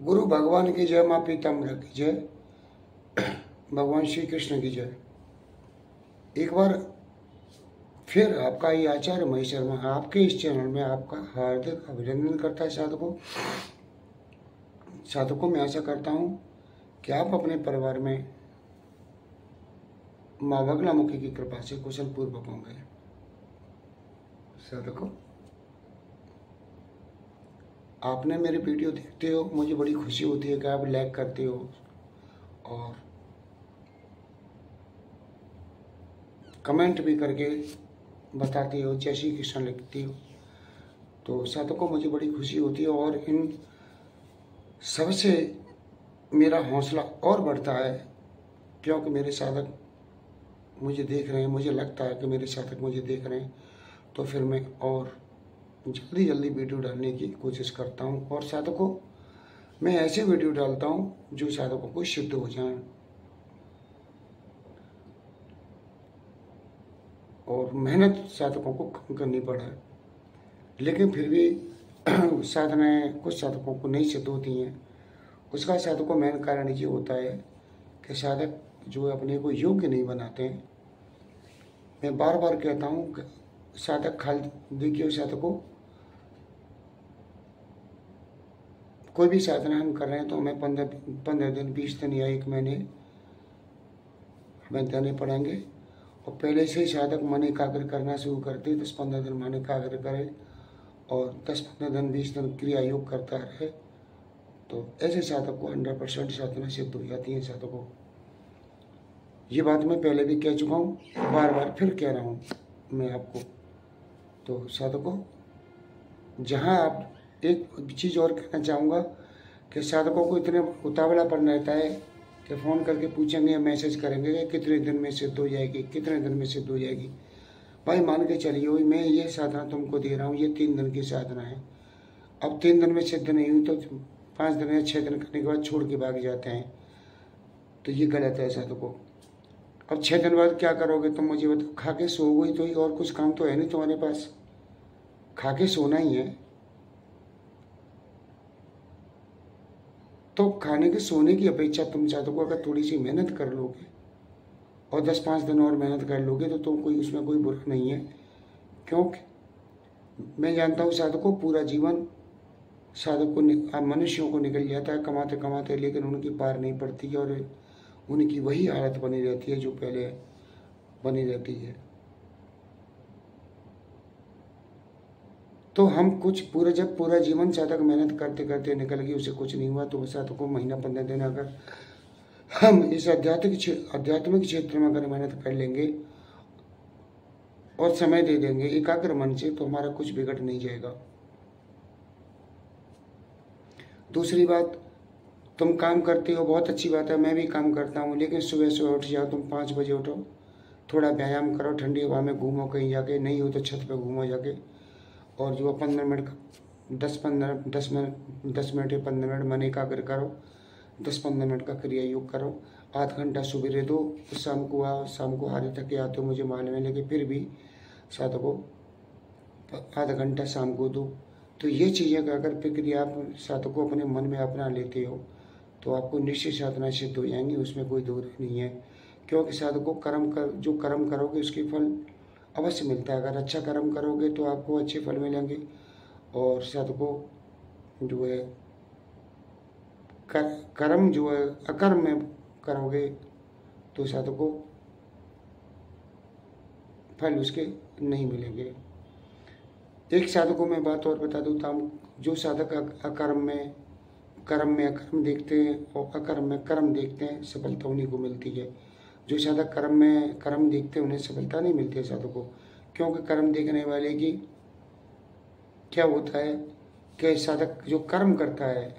गुरु भगवान की जय, माँ पीताम्बर की जय, भगवान श्री कृष्ण की जय। एक बार फिर आपका ये आचार्य महेश शर्मा आपके इस चैनल में आपका हार्दिक अभिनंदन करता है। साधकों मैं आशा करता हूँ कि आप अपने परिवार में माँ बगलामुखी की कृपा से कुशल पूर्वक होंगे। साधकों, आपने मेरे वीडियो देखते हो, मुझे बड़ी खुशी होती है कि आप लाइक करते हो और कमेंट भी करके बताते हो, जय श्री कृष्ण लिखती हो। तो साधकों, मुझे बड़ी खुशी होती है और इन सबसे मेरा हौसला और बढ़ता है, क्योंकि मेरे साधक मुझे देख रहे हैं। मुझे लगता है कि मेरे साधक मुझे देख रहे हैं, तो फिर मैं और जल्दी जल्दी वीडियो डालने की कोशिश करता हूँ। और साधकों, मैं ऐसे वीडियो डालता हूँ जो साधकों को सिद्ध हो जाएं और मेहनत साधकों को कम करनी पड़े। लेकिन फिर भी साधनाएं कुछ साधकों को नहीं सिद्ध होती हैं। उसका साधकों मेन कारण ये होता है कि साधक जो अपने को योग्य नहीं बनाते हैं। मैं बार बार कहता हूँ कि साधक खाली देखिए, साधकों कोई भी साधना हम कर रहे हैं तो हमें 15 दिन 20 दिन या 1 महीने हमें देने पड़ेंगे। और पहले से ही साधक मन एकाग्र करना शुरू करते 10-15 दिन मन एकाग्र करे और 10-15 दिन 20 दिन क्रिया योग करता रहे, तो ऐसे साधक को 100% साधना सिद्ध हो जाती है। साधकों, ये बात मैं पहले भी कह चुका हूँ, बार बार फिर कह रहा हूँ मैं आपको। तो साधकों, जहाँ आप एक चीज़ और कहना चाहूँगा कि साधकों को इतने उतावलापन रहता है कि फ़ोन करके पूछेंगे या मैसेज करेंगे कि कितने दिन में सिद्ध हो जाएगी, कितने दिन में सिद्ध हो जाएगी। भाई मान के चलिए, मैं ये साधना तुमको दे रहा हूँ, ये 3 दिन की साधना है। अब 3 दिन में सिद्ध नहीं हुई तो 5 दिन या 6 दिन करने के बाद छोड़ के भाग जाते हैं, तो ये गलत है साधकों। अब 6 दिन बाद क्या करोगे तुम मुझे बताओ? खा के सोओगे तो ही, और कुछ काम तो है नहीं तुम्हारे पास, खा के सोना ही है। तो खाने के सोने की अपेक्षा तुम साधकों अगर थोड़ी सी मेहनत कर लोगे और 10-5 दिन और मेहनत कर लोगे तो कोई उसमें कोई बुरा नहीं है। क्योंकि मैं जानता हूँ साधकों, पूरा जीवन साधक को मनुष्यों को निकल जाता है कमाते कमाते, लेकिन उनकी पार नहीं पड़ती और उनकी वही हालत बनी रहती है जो पहले बनी रहती है। तो हम जब पूरा जीवन साधक मेहनत करते करते निकल गई, उसे कुछ नहीं हुआ, तो साधक को महीना 15 दिन अगर हम इस आध्यात्मिक क्षेत्र में अगर मेहनत कर लेंगे और समय दे देंगे एकाग्र मन से, तो हमारा कुछ बिगड़ नहीं जाएगा। दूसरी बात, तुम काम करते हो, बहुत अच्छी बात है, मैं भी काम करता हूँ, लेकिन सुबह सुबह उठ जाओ, तुम 5 बजे उठो, थोड़ा व्यायाम करो, ठंडी हवा में घूमो कहीं जाके, नहीं हो तो छत पे घूमो जाके, और जो 15 मिनट का 10 मिनट या 15 मिनट मन एकाग्र करो, 10-15 मिनट का क्रिया योग करो, आध घंटा सवेरे दो, शाम को आओ, शाम को हारे थके आते हो मुझे मालूम है, लेकिन फिर भी साधकों आधा घंटा शाम को दो। तो ये चीज़ें अगर प्रक्रिया आप साधकों अपने मन में अपना लेते हो तो आपको निश्चित साधना सिद्ध हो जाएंगी, उसमें कोई दो नहीं है। क्योंकि साधकों जो कर्म करोगे उसके फल अवश्य मिलता है। अगर अच्छा कर्म करोगे तो आपको अच्छे फल मिलेंगे, और साधकों जो है कर्म जो है अकर्म में करोगे तो साधकों फल उसके नहीं मिलेंगे। एक साधकों में बात और बता देता हूँ, जो साधक कर्म में अकर्म देखते हैं और अकर्म में कर्म देखते हैं, सफलता उन्हीं को मिलती है। जो साधक कर्म में कर्म देखते हैं उन्हें सफलता नहीं मिलती है साधकों। क्योंकि कर्म देखने वाले की क्या होता है कि साधक जो कर्म करता है,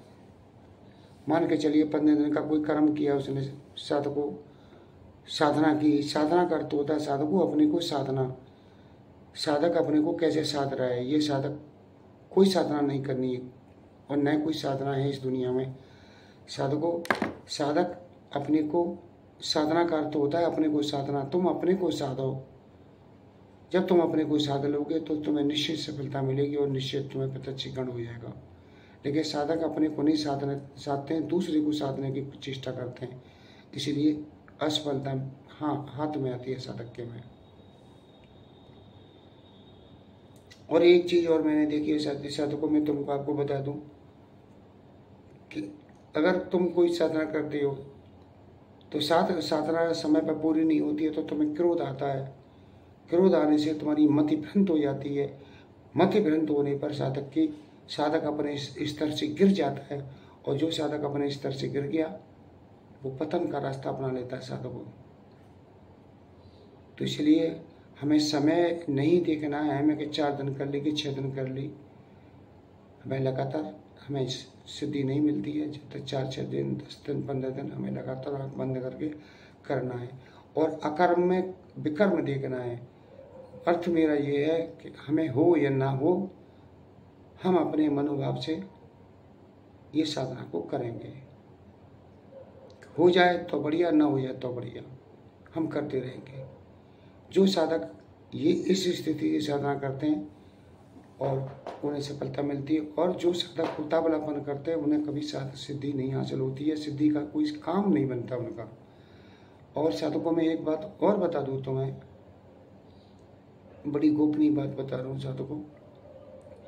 मान के चलिए 15 दिन का कोई कर्म किया उसने, साधकों साधना की, साधना का अर्थ होता है साधकों अपने को साधना, साधक अपने को कैसे साध रहा है। ये साधक कोई साधना नहीं करनी है और न कोई साधना है इस दुनिया में। साधकों साधक अपने को, साधना का अर्थ होता है अपने को साधना। तुम अपने को साधो, जब तुम अपने को साध लोगे तो तुम्हें निश्चित सफलता मिलेगी और निश्चित तुम्हें प्रत्यक्षीकरण हो जाएगा। लेकिन साधक अपने को नहीं साधते हैं, दूसरे को साधने की चेष्टा करते हैं, इसीलिए असफलता हाँ हाथ में आती है साधक के में। और एक चीज और मैंने देखी है साधकों में, तुमको आपको बता दूं कि अगर तुम कोई साधना करते हो तो साधना समय पर पूरी नहीं होती है तो तुम्हें क्रोध आता है। क्रोध आने से तुम्हारी मति भ्रंत हो जाती है। मति भ्रंत होने पर साधक अपने स्तर से गिर जाता है, और जो साधक अपने स्तर से गिर गया वो पतन का रास्ता अपना लेता है साधकों। तो इसलिए हमें समय नहीं देखना है हमें कि 4 दिन कर ली कि 6 दिन कर ली, हमें लगातार हमें सिद्धि नहीं मिलती है जब तक 4-6 दिन 10 दिन 15 दिन हमें लगातार आँख बंद करके करना है, और अकर्म में विकर्म देखना है। अर्थ मेरा ये है कि हमें हो या ना हो, हम अपने मनोभाव से ये साधना को करेंगे। हो जाए तो बढ़िया, ना हो जाए तो बढ़िया, हम करते रहेंगे। जो साधक ये इस स्थिति की साधना करते हैं और उन्हें सफलता मिलती है, और जो साधक उतावलापन करते हैं उन्हें कभी सिद्धि नहीं हासिल होती है, सिद्धि का कोई काम नहीं बनता उनका। और साधकों में एक बात और बता दूं तो मैं बड़ी गोपनीय बात बता रहा हूँ साधकों,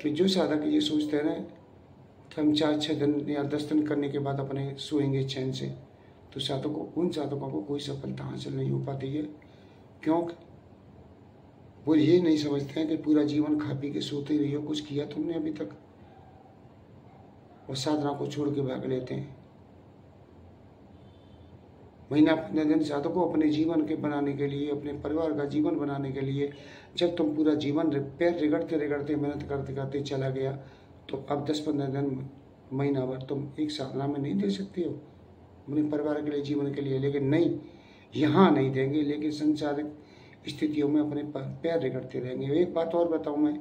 कि जो साधक ये सोचते हैं ना कि हम 4-6 दिन या 10 दिन करने के बाद अपने सोएंगे चैन से, तो उन साधकों को कोई सफलता हासिल नहीं हो पाती है। क्योंकि वो ये नहीं समझते हैं कि पूरा जीवन खा पी के सोते रही हो, कुछ किया तुमने अभी तक, और साधना को छोड़ के भाग लेते हैं। महीना 15 दिन साधकों अपने जीवन के बनाने के लिए, अपने परिवार का जीवन बनाने के लिए, जब तुम पूरा जीवन पैर रिगड़ते रिगड़ते मेहनत करते करते चला गया, तो अब 10-15 दिन महीना भर तुम एक साधना में नहीं दे सकते हो अपने परिवार के लिए, जीवन के लिए। लेकिन नहीं, यहाँ नहीं देंगे, लेकिन संसारिक स्थितियों में अपने पैर रिगड़ते रहेंगे। एक बात और बताऊँ मैं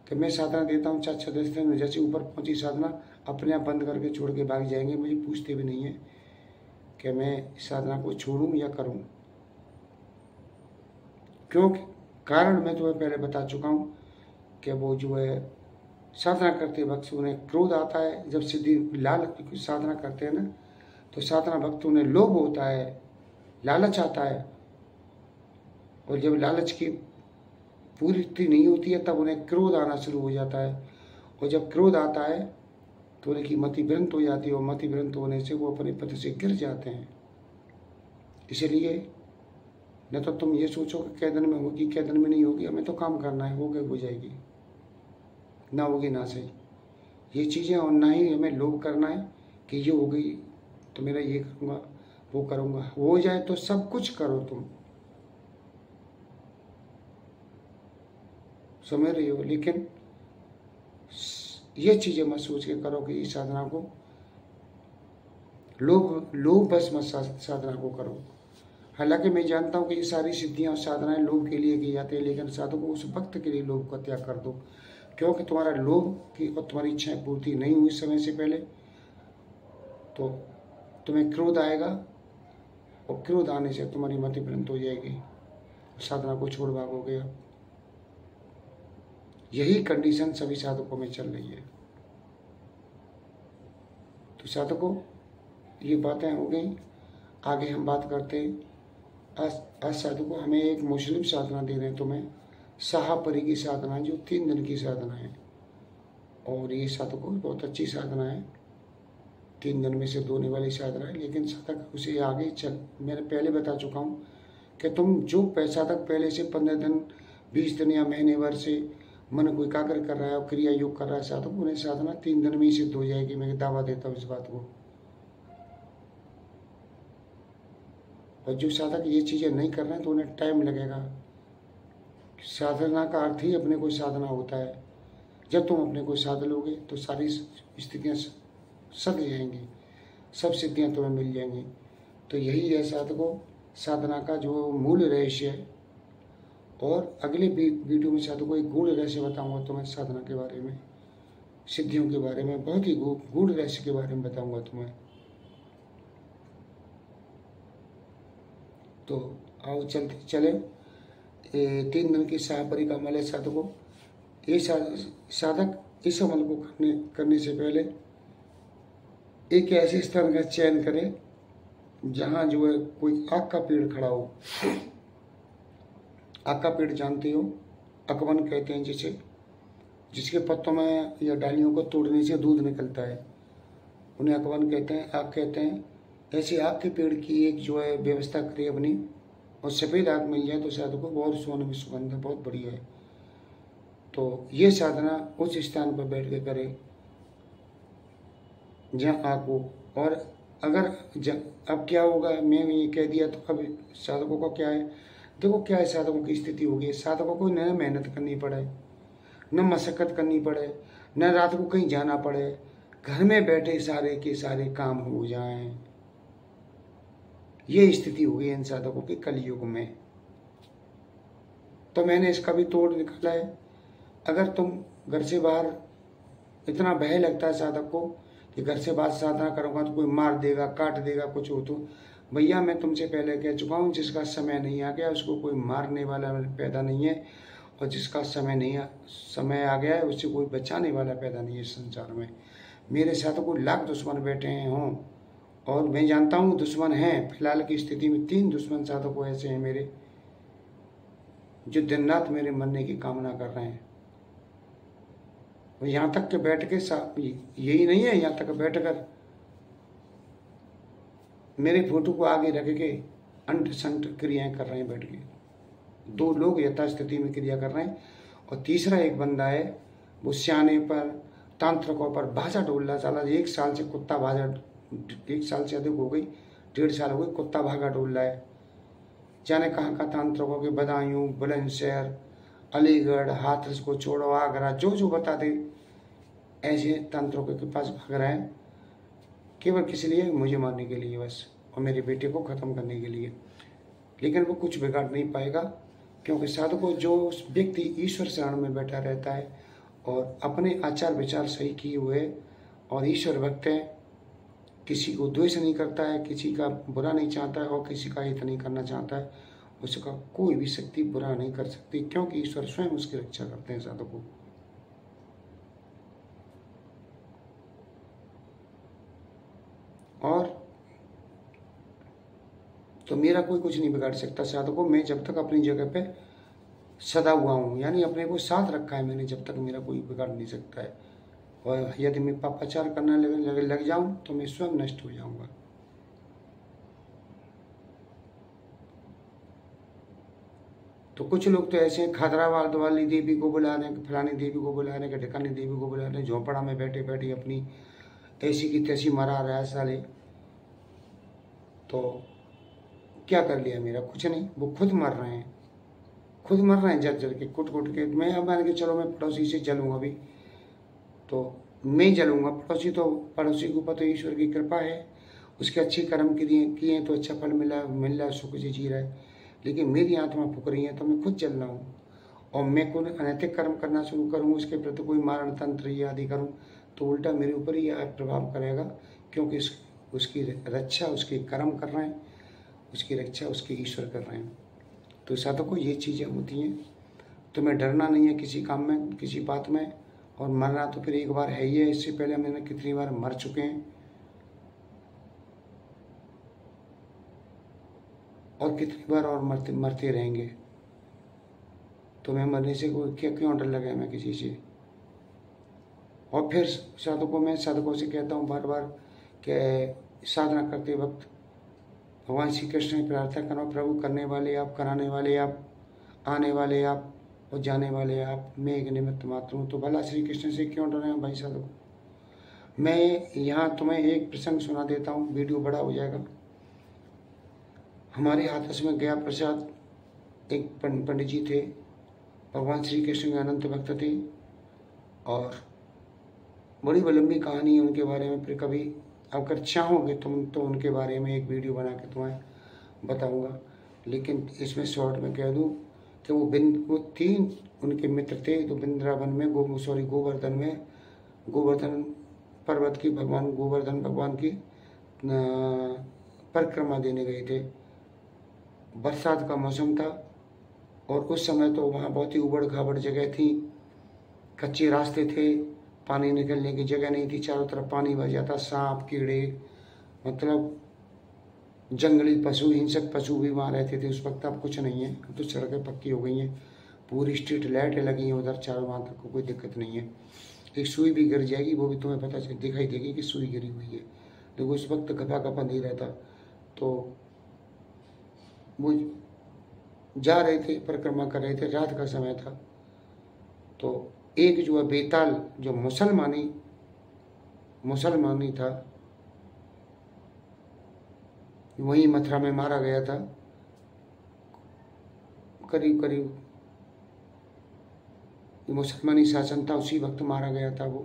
कि मैं साधना देता हूँ 4-6 दिन में, जैसे ऊपर पहुँची साधना अपने आप बंद करके छोड़ के भाग जाएंगे, मुझे पूछते भी नहीं है कि मैं साधना को छोड़ूं या करूं। क्योंकि कारण मैं तुम्हें पहले बता चुका हूं कि वो जो है साधना करते वक्त उन्हें क्रोध आता है। जब सिद्धि साधना करते हैं ना, तो साधना वक्त उन्हें लोभ होता है, लालच आता है, और जब लालच की पूर्ति नहीं होती है तब उन्हें क्रोध आना शुरू हो जाता है, और जब क्रोध आता है तो उनकी मति भ्रंत हो जाती है, और मति भ्रंत होने से वो अपने पथ से गिर जाते हैं। इसलिए न तो तुम ये सोचो कि कै दिन में होगी कै दिन में नहीं होगी, हमें तो काम करना है, हो जाएगी, ना होगी ना सही ये चीज़ें, और ना ही हमें लोभ करना है कि ये हो गई तो मेरा ये करूँगा वो करूँगा। हो जाए तो सब कुछ करो, तुम समझ रही हो, लेकिन ये चीज़ें मत सोच के करो कि इस साधना को लोभ बस मत साधना को करो। हालांकि मैं जानता हूँ कि ये सारी सिद्धियाँ और साधनाएं लोभ के लिए की जाती है, लेकिन साधकों उस वक्त के लिए लोभ का त्याग कर दो, क्योंकि तुम्हारा लोभ की और तुम्हारी इच्छाएं पूर्ति नहीं हुई समय से पहले तो तुम्हें क्रोध आएगा, और क्रोध आने से तुम्हारी मति भ्रंत हो जाएगी, साधना को छोड़ भागोगे। यही कंडीशन सभी साधकों में चल रही है। तो साधकों ये बातें हो गई, आगे हम बात करते हैं। आज साधकों हमें एक मुस्लिम साधना दे रहे हैं तुम्हें, शाहपरी की साधना, जो 3 दिन की साधना है, और ये साधकों बहुत अच्छी साधना है, 3 दिन में से होने वाली साधना है। लेकिन साधक उसे आगे चल, मैंने पहले बता चुका हूँ कि तुम जो साधक पहले से 15 दिन 20 दिन या महीने भर से मन को एकाग्र कर रहा है और क्रिया योग कर रहा है साधक, उन्हें साधना 3 दिन में ही सिद्ध हो जाएगी। मैं दावा देता हूँ इस बात को। और जो साधक ये चीज़ें नहीं कर रहे हैं तो उन्हें टाइम लगेगा। साधना का अर्थ ही अपने को साधना होता है। जब तुम अपने को साध लोगे तो सारी स्थितियाँ सध जाएंगी, सब सिद्धियाँ तुम्हें मिल जाएंगी। तो यही है साधकों साधना का जो मूल रहस्य है। और अगले वीडियो में साधकों एक गूढ़ रहस्य बताऊंगा तुम्हें साधना के बारे में, सिद्धियों के बारे में, बहुत ही गूढ़ रहस्य के बारे में बताऊंगा तुम्हें। तो आओ चले 3 दिन की शाहपरी का अमल है साधकों। ये साधक इस अमल को करने से पहले एक ऐसे स्थान का चयन करें जहाँ जो है कोई आक का पेड़ खड़ा हो। आक का पेड़ जानते हो, अकवन कहते हैं जिसे, जिसके पत्तों में या डालियों को तोड़ने से दूध निकलता है, उन्हें अकवन कहते हैं, आक कहते हैं। ऐसे आक के पेड़ की एक जो है व्यवस्था करें अपनी, और सफ़ेद आग मिल जाए तो शायद को बहुत सोने में सुगंध है, बहुत बढ़िया है। तो ये साधना उस स्थान पर बैठ के करें जहाँ आग हो। और अगर अब क्या होगा, मैं ये कह दिया तो अब साधकों का क्या है, देखो क्या है साधकों की स्थिति होगी। साधकों को न मेहनत करनी पड़े, न मशक्क़त करनी पड़े, न रात को कहीं जाना पड़े, घर में बैठे सारे के सारे काम हो जाएं। ये स्थिति होगी इन साधकों की कलयुग में। तो मैंने इसका भी तोड़ निकाला है। अगर तुम घर से बाहर, इतना भय लगता है साधक को कि घर से बाहर साधना करूँगा तो कोई मार देगा, काट देगा, कुछ हो तो भैया मैं तुमसे पहले कह चुका हूँ, जिसका समय नहीं आ गया उसको कोई मारने वाला पैदा नहीं है, और जिसका समय आ गया है उससे कोई बचाने वाला पैदा नहीं है संसार में। मेरे साथ को लाख दुश्मन बैठे हैं हों, और मैं जानता हूँ दुश्मन हैं। फिलहाल की स्थिति में 3 दुश्मन साधक ऐसे हैं मेरे, जो दिन रात मेरे मरने की कामना कर रहे हैं। यहाँ तक के बैठ के यही नहीं है, यहाँ तक बैठ कर मेरे फोटो को आगे रख के अंट संट क्रियाएं कर रहे हैं बैठ के। 2 लोग यथास्थिति में क्रिया कर रहे हैं, और तीसरा एक बंदा है वो सियाने पर, तांत्रिकों पर भाषा डोलना चला। 1 साल से कुत्ता भाषा, 1 साल से अधिक हो गई, 1.5 साल हो गई, कुत्ता भागा डोल रहा है। जाने कहाँ का तांत्रिकों के बदायूं, बुलंदशहर, अलीगढ़, हाथरस को छोड़ो, आगरा, जो जो बता दे ऐसे तंत्रों के पास भाग रहा है, केवल किस लिए, मुझे मारने के लिए बस, और मेरे बेटे को ख़त्म करने के लिए। लेकिन वो कुछ बिगाड़ नहीं पाएगा, क्योंकि साधकों जो व्यक्ति ईश्वर शरण में बैठा रहता है और अपने आचार विचार सही किए हुए और ईश्वर भक्त है, किसी को द्वेष नहीं करता है, किसी का बुरा नहीं चाहता है और किसी का हित नहीं करना चाहता है, उसका कोई भी शक्ति बुरा नहीं कर सकती, क्योंकि ईश्वर स्वयं उसकी रक्षा करते हैं साधकों। और तो मेरा कोई कुछ नहीं बिगाड़ सकता साधकों। मैं जब तक अपनी जगह पे सदा हुआ हूँ, यानी अपने को साथ रखा है मैंने, जब तक मेरा कोई बिगाड़ नहीं सकता है। और यदि मैं पापाचार करने लग जाऊँ तो मैं स्वयं नष्ट हो जाऊँगा। तो कुछ लोग तो ऐसे खैदराबाद वाली देवी को बुला रहे हैं, फलानी देवी को बुला रहे हैं, ढिकानी देवी को बुला रहे हैं, झोंपड़ा में बैठे बैठे अपनी ऐसी की तैसी मरा रहा है साले। तो क्या कर लिया मेरा, कुछ नहीं, वो खुद मर रहे हैं, खुद मर रहे हैं जल जल के, कुट कुट के। मैं अब मान के चलो मैं पड़ोसी से जलूँगा भी, तो मैं जलूँगा, पड़ोसी तो, पड़ोसी के ऊपर तो ईश्वर की कृपा है, उसके अच्छे कर्म किए तो अच्छा फल मिल रहा है, सुख से जी रहा है। लेकिन मेरी आत्मा फूक रही है तो मैं खुद जल रहा हूँ, और मैं कोई अनैतिक कर्म करना शुरू करूँ, उसके प्रति कोई मारण तंत्र या आदि करूँ तो उल्टा मेरे ऊपर ही प्रभाव करेगा, क्योंकि उसकी रक्षा उसके कर्म कर रहे हैं, उसकी रक्षा उसके ईश्वर कर रहे हैं। तो साधकों ये चीज़ें होती हैं, तुम्हें डरना नहीं है किसी काम में, किसी बात में, और मरना तो फिर एक बार है ही है। इससे पहले मैंने कितनी बार मर चुके हैं, और कितनी बार और मरते रहेंगे। तो मैं मरने से क्यों डर लगा मैं किसी से। और फिर साधकों से कहता हूँ बार बार कि साधना करते वक्त भगवान श्री कृष्ण की प्रार्थना करो, प्रभु करने वाले आप, कराने वाले आप, आने वाले आप और जाने वाले आप, मैं एक निमित्त मात्र हूँ। तो भला श्री कृष्ण से क्यों डर रहे हैं भाई साधकों। मैं यहाँ तुम्हें एक प्रसंग सुना देता हूँ, वीडियो बड़ा हो जाएगा। हमारे हाथरस में गया प्रसाद एक पंडित जी थे, भगवान श्री कृष्ण के अनंत भक्त थे, और बड़ी लंबी कहानी है उनके बारे में। फिर कभी अगर चाहोगे तुम तो उनके बारे में एक वीडियो बना के तुम्हें बताऊंगा, लेकिन इसमें शॉर्ट में कह दूं कि वो 3 उनके मित्र थे। तो वृंदावन में गोवर्धन पर्वत की गोवर्धन भगवान की परिक्रमा देने गए थे। बरसात का मौसम था, और उस समय तो वहाँ बहुत ही उबड़ खाबड़ जगह थी, कच्चे रास्ते थे, पानी निकलने की जगह नहीं थी, चारों तरफ पानी भर जाता, सांप कीड़े मतलब जंगली पशु, हिंसक पशु भी वहाँ रहते थे उस वक्त। अब कुछ नहीं है, अब तो सड़कें पक्की हो गई हैं, पूरी स्ट्रीट लाइटें लगी हैं उधर चारों, वहाँ तक को कोई दिक्कत नहीं है। एक सुई भी गिर जाएगी वो भी तुम्हें पता चल दिखाई देगी कि सुई गिरी हुई है, लेकिन उस वक्त घपा घपा नहीं रहता। तो वो जा रहे थे, परिक्रमा कर रहे थे, रात का समय था। तो एक जो है बेताल, जो मुसलमानी था, वहीं मथुरा में मारा गया था, करीब करीब मुसलमानी शासन था उसी वक्त मारा गया था वो।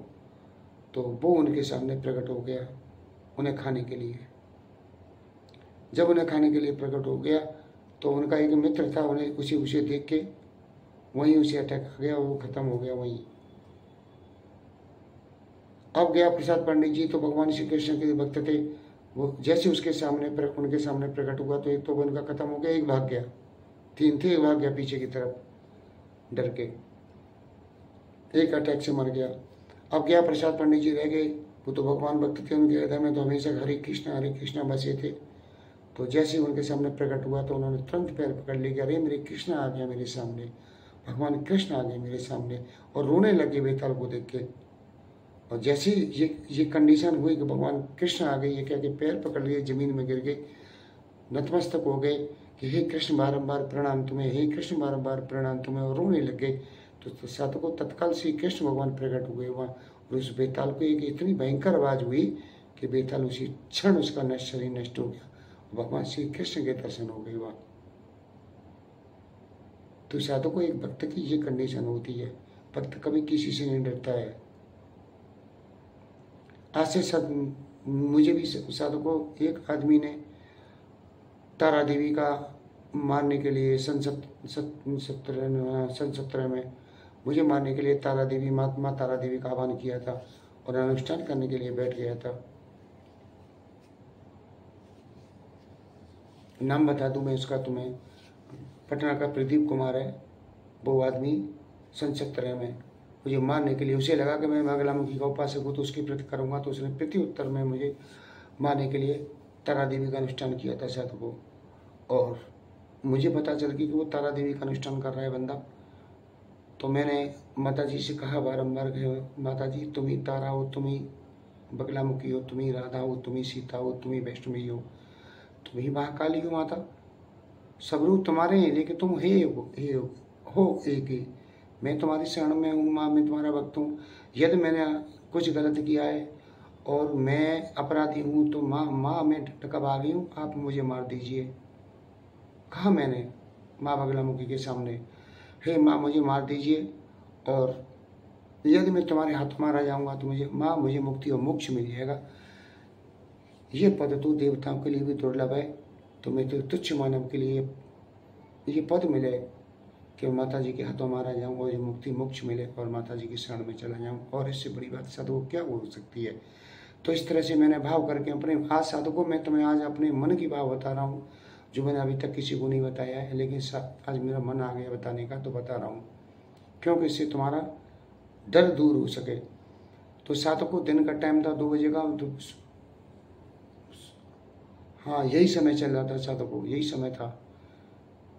तो वो उनके सामने प्रकट हो गया उन्हें खाने के लिए। जब उन्हें खाने के लिए प्रकट हो गया तो उनका एक मित्र था, उन्हें उसे देख के वहीं उसे अटैक आ गया और वो खत्म हो गया वहीं। अब गया प्रसाद पंडित जी, तो भगवान श्री कृष्ण के भक्त थे, वो जैसे उनके सामने प्रकट हुआ तो एक तो उनका खत्म हो गया, एक भाग गया, 3 थे, एक भाग गया पीछे की तरफ डर के, एक अटैक से मर गया। अब गया प्रसाद पंडित जी रह गए, वो तो भगवान भक्त थे, उनके हृदय में तो हमेशा हरे कृष्णा बसे थे। तो जैसे ही उनके सामने प्रकट हुआ तो उन्होंने तुरंत पैर पकड़ लिया, अरे मेरे कृष्ण आ गया मेरे सामने, भगवान कृष्ण आ गए मेरे सामने, और रोने लगे बेताल को देख के। और जैसे ये कंडीशन हुई कि भगवान कृष्ण आ गए, ये क्या कि पैर पकड़ लिए, जमीन में गिर गए, नतमस्तक हो गए कि हे कृष्ण बारंबार प्रणाम तुम्हें, हे कृष्ण बारंबार प्रणाम तुम्हें, और रोने लग गए। तो साधकों तत्काल श्री कृष्ण भगवान प्रकट हुए वहाँ, और उस बेताल को एक इतनी भयंकर आवाज हुई कि बेताल उसी क्षण उसका शरीर नष्ट हो गया, भगवान श्री कृष्ण के दर्शन हो गए वहाँ। तो साधकों एक भक्त की ये कंडीशन होती है, भक्त कभी किसी से नहीं डरता है। आज से सब मुझे भी साधकों, एक आदमी ने तारा देवी का मारने के लिए सन 17 में मुझे मारने के लिए तारा देवी माँ तारा देवी का आह्वान किया था और अनुष्ठान करने के लिए बैठ गया था। नाम बता दूं मैं उसका तुम्हें, पटना का प्रदीप कुमार है वो आदमी। सन 17 में मुझे मारने के लिए, उसे लगा कि मैं बगलामुखी का उपासक हूँ तो उसकी प्रति करूँगा, तो उसने प्रति उत्तर में मुझे मारने के लिए तारा देवी का अनुष्ठान किया था साधकों। और मुझे पता चल गया कि वो तारा देवी का अनुष्ठान कर रहा है बंदा। तो मैंने माता जी से कहा बारंबार कि माता जी तुम ही तारा हो, तुम ही बगलामुखी हो, तुम ही राधा हो, तुम ही सीता हो, तुम ही वैष्णवी हो, तुम ही महाकाली हो माता, सब रूप तुम्हारे हैं, लेकिन तुम हो एक ही। मैं तुम्हारी शरण में हूँ माँ, मैं तुम्हारा भक्त हूँ। यदि मैंने कुछ गलत किया है और मैं अपराधी हूँ तो माँ मैं कब आ गई हूँ, आप मुझे मार दीजिए। कहा मैंने माँ बगलामुखी के सामने, हे माँ मुझे मार दीजिए, और यदि मैं तुम्हारे हाथ मारा जाऊंगा तो मुझे मुक्ति और मोक्ष मिल जाएगा। ये पद तो देवताओं के लिए भी दुर्लभ है, तो मैं तो तुच्छ मानव के लिए ये पद मिले कि माता जी के हाथों मारा जाऊँ और ये मुक्ति मोक्ष मिले और माता जी की शरण में चला जाऊँ, और इससे बड़ी बात साधु क्या हो सकती है। तो इस तरह से मैंने भाव करके अपने आज साधकों में तुम्हें आज अपने मन की भाव बता रहा हूँ, जो मैंने अभी तक किसी को नहीं बताया है, लेकिन आज मेरा मन आ गया बताने का तो बता रहा हूँ, क्योंकि इससे तुम्हारा डर दूर हो सके। तो साधकों दिन का टाइम था 2 बजे का, तो हाँ यही समय चल रहा था साधकों, यही समय था,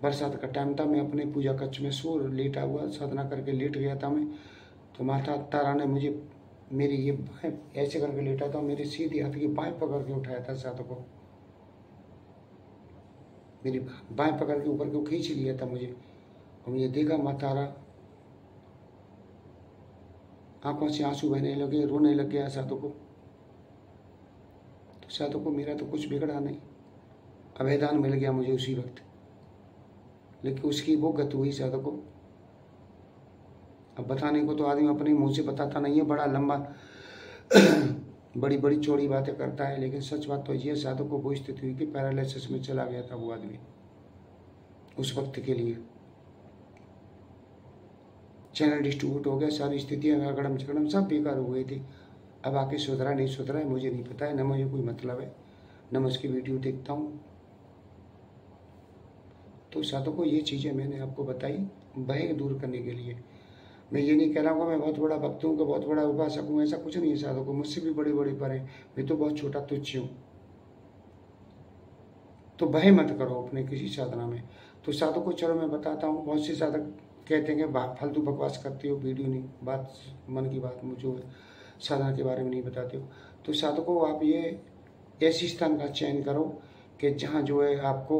बरसात का टाइम था। मैं अपने पूजा कक्ष में लेटा हुआ साधना करके लेट गया था मैं, तो माता तारा ने मुझे मेरी ये बाएं ऐसे करके लेटा था, मेरी सीधी हाथ की बाएं पकड़ के उठाया था साधकों, मेरी बाएं पकड़ के ऊपर को खींच लिया था मुझे, और मुझे देखा माँ तारा, आंखों से आंसू बहने लगे, रोने लग गया साधकों। तो साधकों मेरा तो कुछ बिगड़ा नहीं, अभेदान मिल गया मुझे उसी वक्त, लेकिन उसकी वो गत हुई साधकों। अब बताने को तो आदमी अपने मुंह से बताता नहीं है, बड़ा लंबा बड़ी बड़ी चौड़ी बातें करता है, लेकिन सच बात तो ये साधकों को स्थिति हुई कि पैरालिसिस में चला गया था वो आदमी उस वक्त के लिए। चैनल डिस्ट्रीब्यूट हो गया, सारी स्थितियां अगड़म चगड़म सब बेकार हो गई थी। अब आके सुधरा नहीं सुधरा है मुझे नहीं पता है, न मुझे कोई मतलब है, न मैं उसकी वीडियो देखता हूँ। तो साधकों ये चीज़ें मैंने आपको बताई भय दूर करने के लिए। मैं ये नहीं कह रहा हूँ कि मैं बहुत बड़ा भक्त हूँ, कि बहुत बड़ा उपासक हूँ, ऐसा कुछ नहीं है साधकों, मुझसे भी बड़े बड़े पर हैं, मैं तो बहुत छोटा तुच्छ हूँ। तो भय मत करो अपने किसी साधना में। तो साधकों चलो मैं बताता हूँ, बहुत से साधक कहते हैं कि फालतू बकवास करते हो, वीडियो नहीं, बात मन की बात मुझे साधना के बारे में नहीं बताते हो। तो साधकों आप ये ऐसी स्थान का चयन करो कि जहाँ जो है आपको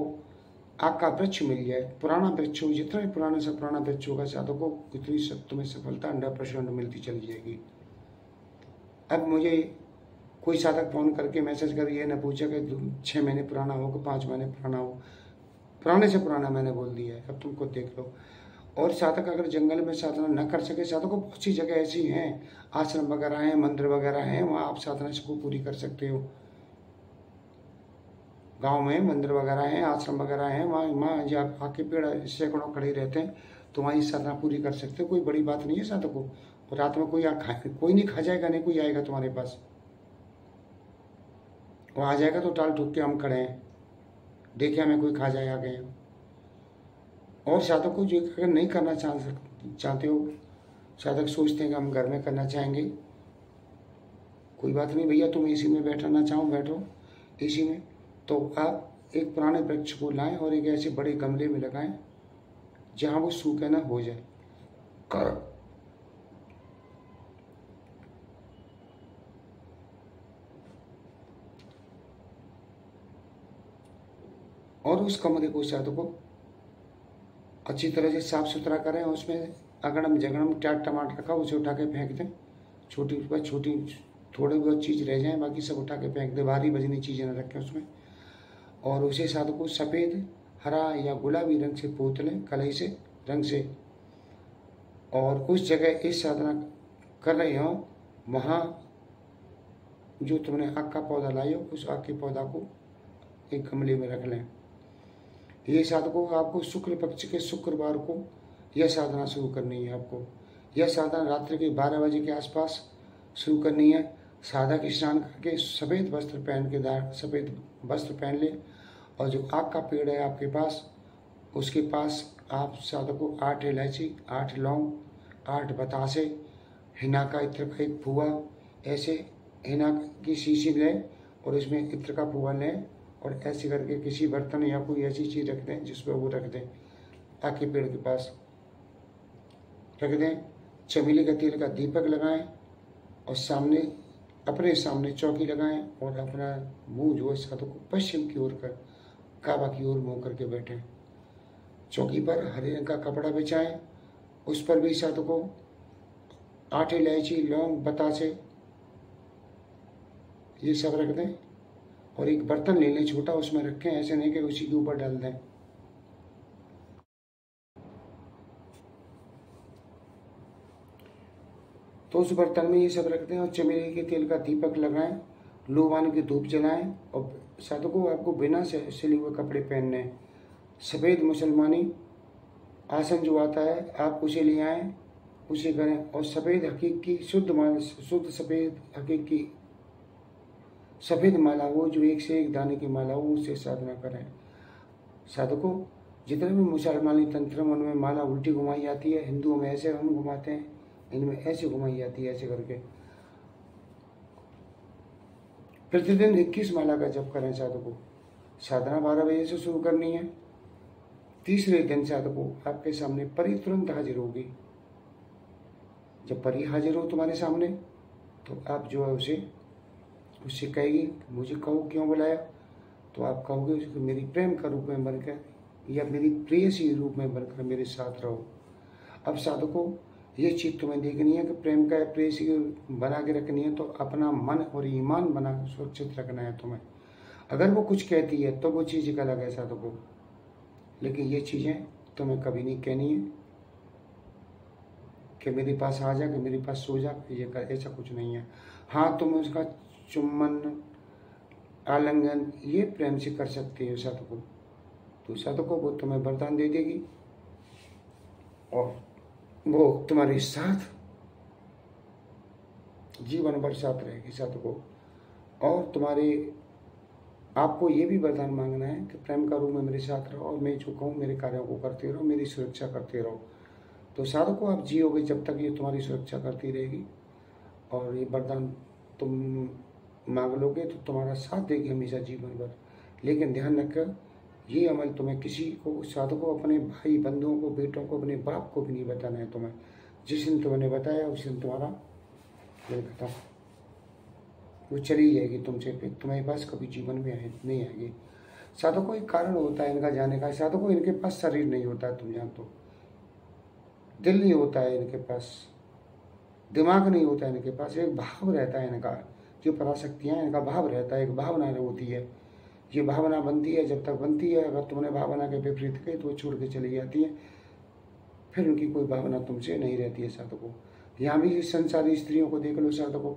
आग का वृक्ष मिल जाए, पुराना वृक्ष हो, जितना भी पुराना से पुराना वृक्ष होगा साधकों, उतनी तुम्हें सफलता 100% मिलती चली जाएगी। अब मुझे कोई साधक फोन करके मैसेज कर ये ना पूछा कि 6 महीने पुराना हो कि 5 महीने पुराना हो, पुराने से पुराना मैंने बोल दिया है, अब तुमको देख लो। और साधक अगर जंगल में साधना न कर सके, साधकों बहुत सी जगह ऐसी हैं, आश्रम वगैरह हैं, मंदिर वगैरह हैं, वहाँ आप साधना को पूरी कर सकते हो। गांव में मंदिर वगैरह हैं, आश्रम वगैरह हैं, वहाँ जब आके पेड़ सैकड़ों खड़े रहते हैं, तो वहाँ ये साधना पूरी कर सकते हो, कोई बड़ी बात नहीं है साधकों। और रात में कोई नहीं खा जाएगा, नहीं कोई आएगा तुम्हारे पास, वो आ जाएगा तो टाल ठुक के हम खड़े हैं, देखे हमें कोई खा जाए आ गए। और साधकों जो अगर नहीं करना चाहते हो, साधक सोचते हैं कि हम घर में करना चाहेंगे, कोई बात नहीं भैया, तुम एसी में बैठना चाहो बैठो एसी में, तो आप एक पुराने वृक्ष को लाएं और एक ऐसे बड़े गमले में लगाएं जहां वो सूखे ना हो जाए। और उस कमरे को साधकों अच्छी तरह से साफ सुथरा करें, उसमें अगड़म जगड़म चाट टमाटर रखा उसे उठा के फेंक दें, छोटी थोड़ी बहुत चीज़ रह जाए, बाकी सब उठा के फेंक दें, भारी वजनी चीज़ें न रखें उसमें। और उसे साधकों सफ़ेद, हरा या गुलाबी रंग से पोत लें, कलई से रंग से। और उस जगह इस साधना कर रहे हो वहाँ जो तुमने आग का पौधा लाई हो, उस आग के पौधा को एक गमले में रख लें। ये साधकों आपको शुक्ल पक्ष के शुक्रवार को यह साधना शुरू करनी है। आपको यह साधना रात्रि के 12 बजे के आसपास शुरू करनी है। साधक स्नान करके सफ़ेद वस्त्र पहन ले, और जो आग का पेड़ है आपके पास, उसके पास आप साधकों 8 इलायची, 8 लौंग, 8 बतासे, हिना का इत्र का एक फुआ, ऐसे हिना की शीशी लें और इसमें इत्र का फुआ लें, और ऐसे करके किसी बर्तन या कोई ऐसी चीज़ रख दें जिस पर वो रख दें, आग के पेड़ के पास रख दें। चमेली का तेल का दीपक लगाएं और अपने सामने चौकी लगाएं, और अपना मुंह जो है साधकों पश्चिम की ओर कर काबा की ओर मुँह करके बैठें। चौकी पर हरे रंग का कपड़ा बिछाएं, उस पर भी साधकों 8 इलायची, लौंग, बतासे ये सब रख दें, और एक बर्तन ले लें छोटा, उसमें रखें, ऐसे नहीं कि उसी के ऊपर डाल दें। तो उस बर्तन में ये सब रख दें और चमेली के तेल का दीपक लगाएं, लोबान की धूप जलाएं। और साधकों आपको बिना सिले हुए कपड़े पहनने हैं। सफ़ेद मुसलमानी आसन जो आता है आप उसे ले आएँ, उसे करें। और सफ़ेद हकीकी शुद्ध सफ़ेद हकीकी सफ़ेद माला हो, जो एक से एक दाने की माला हो, उससे साधना करें। साधकों जितने भी मुसलमानी तंत्र में उनमें माला उल्टी घुमाई जाती है, हिंदुओं में ऐसे हम घुमाते हैं, इनमें ऐसे घुमाई जाती है, ऐसे करके। प्रतिदिन 21 माला का जप करें साधकों। साधना 12 बजे से शुरू करनी है। तीसरे दिन साधकों आपके सामने परी तुरंत हाजिर होगी। जब परी हाजिर हो तुम्हारे सामने, तो आप जो है उससे कहेगी मुझे कहो क्यों बुलाया, तो आप कहोगे उसको मेरी प्रेम का रूप में बनकर या मेरी प्रेयसी रूप में बनकर मेरे साथ रहो। अब साधकों ये चीज़ तुम्हें देखनी है कि प्रेम का प्रेयसी बना के रखनी है, तो अपना मन और ईमान बना सुरक्षित रखना है तुम्हें। अगर वो कुछ कहती है तो वो चीज़ एक अलग है साधकों, लेकिन ये चीज़ें तुम्हें कभी नहीं कहनी है कि मेरे पास आ जा, कि मेरे पास सो जा, ये कर, ऐसा कुछ नहीं है। हाँ तुम उसका चुम्बन, आलिंगन ये प्रेम से कर सकते हो साधकों, तो साधकों वो तुम्हें वरदान दे देगी और वो तुम्हारे साथ जीवन भर साथ रहेगी साधकों। और आपको ये भी वरदान मांगना है कि प्रेम का रूप में मेरे साथ रहो, और मैं जो कहूँ मेरे कार्यों को करते रहो, मेरी सुरक्षा करते रहो। तो साधकों आप जियोगे जब तक ये तुम्हारी सुरक्षा करती रहेगी, और ये वरदान तुम मांग लोगे तो तुम्हारा साथ देगी हमेशा जीवन भर। लेकिन ध्यान रखकर ये अमल तुम्हें किसी को, साधकों, अपने भाई बंधुओं को, बेटों को, अपने बाप को भी नहीं बताना है तुम्हें। जिस दिन तुमने बताया उस दिन तुम्हारा ये खत्म, वो चली जाएगी तुमसे, फिर तुम्हारे पास कभी जीवन में नहीं आएगी। साधकों एक कारण होता है इनका जाने का। साधकों इनके पास शरीर नहीं होता है, तुम जानते हो, दिल नहीं होता है इनके पास, दिमाग नहीं होता है इनके पास, एक भाव रहता है इनका। जो पराशक्तियाँ इनका भाव रहता है, एक भावना होती है। ये भावना बनती है, जब तक बनती है, अगर तुमने भावना के विपरीत कही तो वो छोड़ के चली जाती है, फिर उनकी कोई भावना तुमसे नहीं रहती है। साधकों यहाँ भी संसारी स्त्रियों को देख लो, साधकों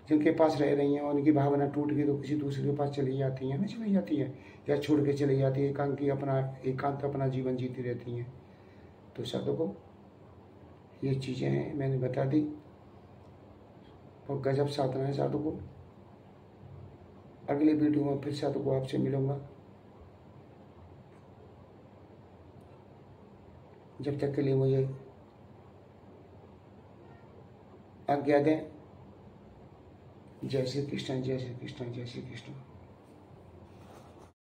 जिनके पास रह रही हैं और उनकी भावना टूट गई तो किसी दूसरे के पास चली जाती हैं, नहीं चली जाती हैं, या छोड़ के चली जाती है, एकांत अपना जीवन जीती रहती हैं। तो साधकों ये चीज़ें हैं, मैंने बता दी, और गजब साधना है साधकों। अगले वीडियो में फिर साधकों आपसे मिलूंगा। जब तक के लिए मुझे आज्ञा दें। जय श्री कृष्ण, जय श्री कृष्ण, जय श्री कृष्ण।